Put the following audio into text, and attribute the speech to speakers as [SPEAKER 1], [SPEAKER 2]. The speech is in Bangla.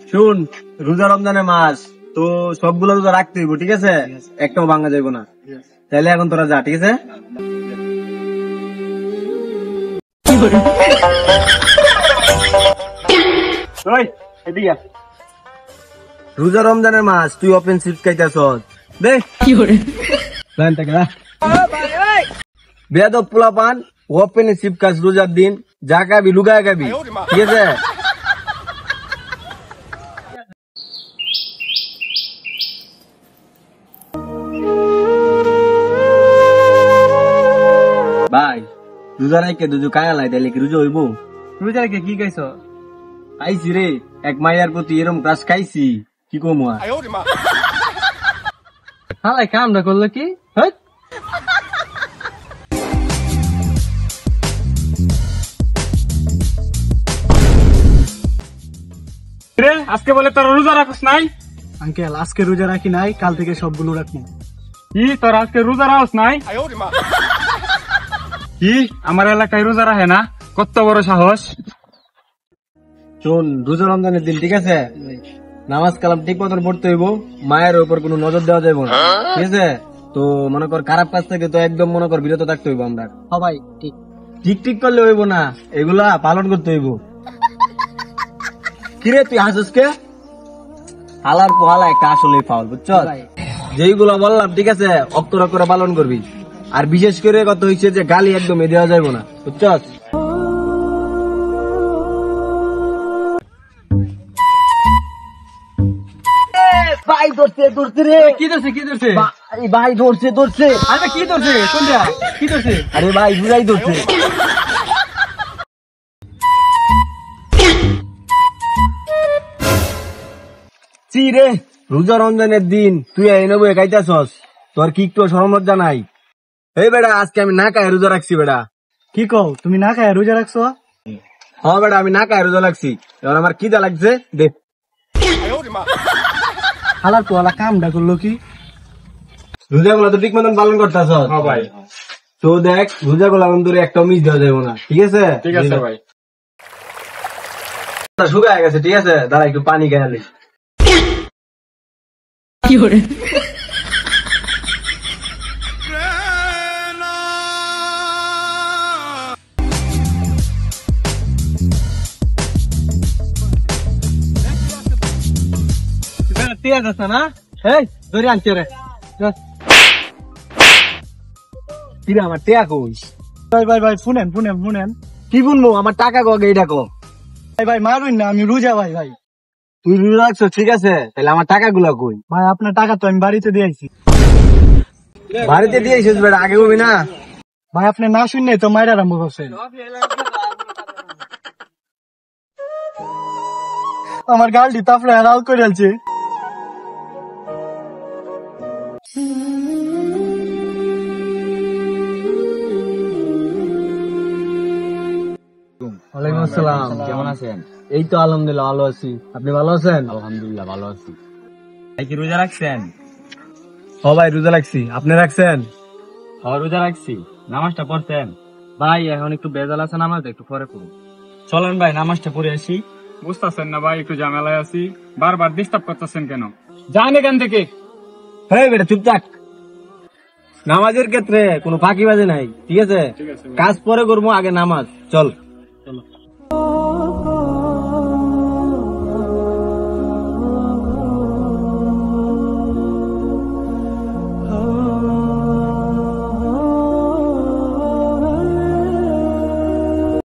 [SPEAKER 1] শুন, রোজা রমজানের মাস তো সবগুলো রোজা রাখতে হইব, ঠিক আছে? একটাও ভাঙা যাইব না। তাহলে এখন তোরা যা, ঠিক আছে? রোজা রমজানের মাস, তুই ওপেন সিট খাইতেছ দেখ বেয়াদব পোলা পান, ওপেন সিপ খাস রোজার দিন, যা খাবি লুগায় খাবি, ঠিক আছে? ভাই রোজা রাইকে দুজু কায়া লাই তাইলে কি রোজা হইব?
[SPEAKER 2] রোজা রেখে কি খাইছ?
[SPEAKER 1] খাইছি রে, এক মাইয়ার প্রতি এরম ক্রাশ খাইছি, কি কমু আর।
[SPEAKER 2] হালাই কামটা করলো কি?
[SPEAKER 3] আজকে বলে তোর রোজা রাখিস নাই?
[SPEAKER 2] আঙ্কেল আজকে রোজা রাখি নাই, কাল থেকে সবগুলো রাখবো।
[SPEAKER 3] কি তোর আজকে রোজা রাখস নাই? কি আমার এলাকায় রোজা রাখে না? কত বড় সাহস!
[SPEAKER 1] শোন, রোজা রমজানের দিন, ঠিক আছে? নামাজ কালাম ঠিক মতন পড়তে হইব, মায়ের উপর কোনো নজর দেওয়া যাবে না, ঠিক আছে? তো মনে কর খারাপ কাজ থেকে তো একদম মনে কর বিরত থাকতে হইব আমরা।
[SPEAKER 2] সবাই ঠিক
[SPEAKER 1] ঠিক ঠিক করলে হইব না, এগুলা পালন করতে হইব। কিরে তুই হাসুস কে? হালার পোহালা একটা আসলে ফাউল, বুঝছ? যেইগুলা বললাম, ঠিক আছে, অক্তরা করে পালন করবি। আর বিশেষ করে কত হয়েছে যে গালি একদম দেওয়া যাইব না, বুঝছ? ভাই ধরছে ধরছে রে।
[SPEAKER 2] কি ধরছে কি ধরছে?
[SPEAKER 1] ভাই ধরছে ধরছে।
[SPEAKER 2] আরে কি ধরছে? কোনটা কি ধরছে?
[SPEAKER 1] আরে ভাই বুঝাই ধরছে। রে রোজা রমজানের দিন তুই এনে বয়ে খাইতেছস, তোর কি একটু শরম লজ্জা নাই? এই বেটা আজকে আমি না খায় রোজা রাখছি। বেটা
[SPEAKER 2] কি কও, তুমি না খায় রোজা রাখছো?
[SPEAKER 1] হ্যাঁ বেটা, আমি না খায় রোজা রাখছি। এবার আমার খিদা লাগছে, দেখ।
[SPEAKER 2] হালার পোয়ালা কামটা করলো কি?
[SPEAKER 1] রোজা গুলা তো ঠিক মতন পালন করতেছ
[SPEAKER 3] ভাই।
[SPEAKER 1] তো দেখ, রোজা গুলা ধরে একটা মিস দেওয়া যাবে না, ঠিক আছে?
[SPEAKER 3] ঠিক আছে ভাই।
[SPEAKER 1] শুকায় গেছে, ঠিক আছে? দাঁড়া একটু পানি খেয়ালি।
[SPEAKER 4] কি করে
[SPEAKER 2] টিয়া যাচ্ছে না? এই ধরে আনছে রে।
[SPEAKER 1] কিরে আমার টেয়া কই?
[SPEAKER 2] ভাই ভাই ভাই শুনেন শুনেন শুনেন।
[SPEAKER 1] কি বলবো, আমার টাকা কগে এটা কো।
[SPEAKER 2] ভাই ভাই মারুন না, আমি রোজা ভাই। ভাই
[SPEAKER 1] তুই রোজা রাখছো, ঠিক আছে, তাহলে আমার টাকা গুলা কই?
[SPEAKER 2] ভাই আপনার টাকা তো আমি বাড়িতে দিয়েছি।
[SPEAKER 1] বাড়িতে দিয়েছিস বেটা, আগে বলবি না?
[SPEAKER 2] ভাই আপনি না শুনলে তো মায়ের আরম্ভ করছেন। আমার গালটি তারপরে লাল করে আলছে।
[SPEAKER 1] ওয়ালাইকুম আসসালাম,
[SPEAKER 3] কেমন আছেন?
[SPEAKER 1] এই তো আলহামদুলিল্লাহ ভালো আছি। আপনি ভালো আছেন?
[SPEAKER 3] আলহামদুলিল্লাহ ভালো আছি। ভাই কি রোজা রাখছেন?
[SPEAKER 1] ও ভাই রোজা রাখছি, আপনি রাখছেন?
[SPEAKER 3] হ্যাঁ রোজা রাখছি। নামাজটা পড়তেন? ভাই এখন একটু বেজাল আছে, নামাজ একটু পরে পড়ুন। চলেন ভাই নামাজটা পড়ে আসি। বুঝতেছেন না ভাই, একটু ঝামেলায় আছি, বারবার ডিস্টার্ব করতেছেন কেন? যান এখান থেকে।
[SPEAKER 1] হ্যাঁ বেটা চুপ থাক। নামাজের ক্ষেত্রে কোনো ফাঁকিবাজি নাই, ঠিক আছে? কাজ পরে করবো, আগে নামাজ। চল।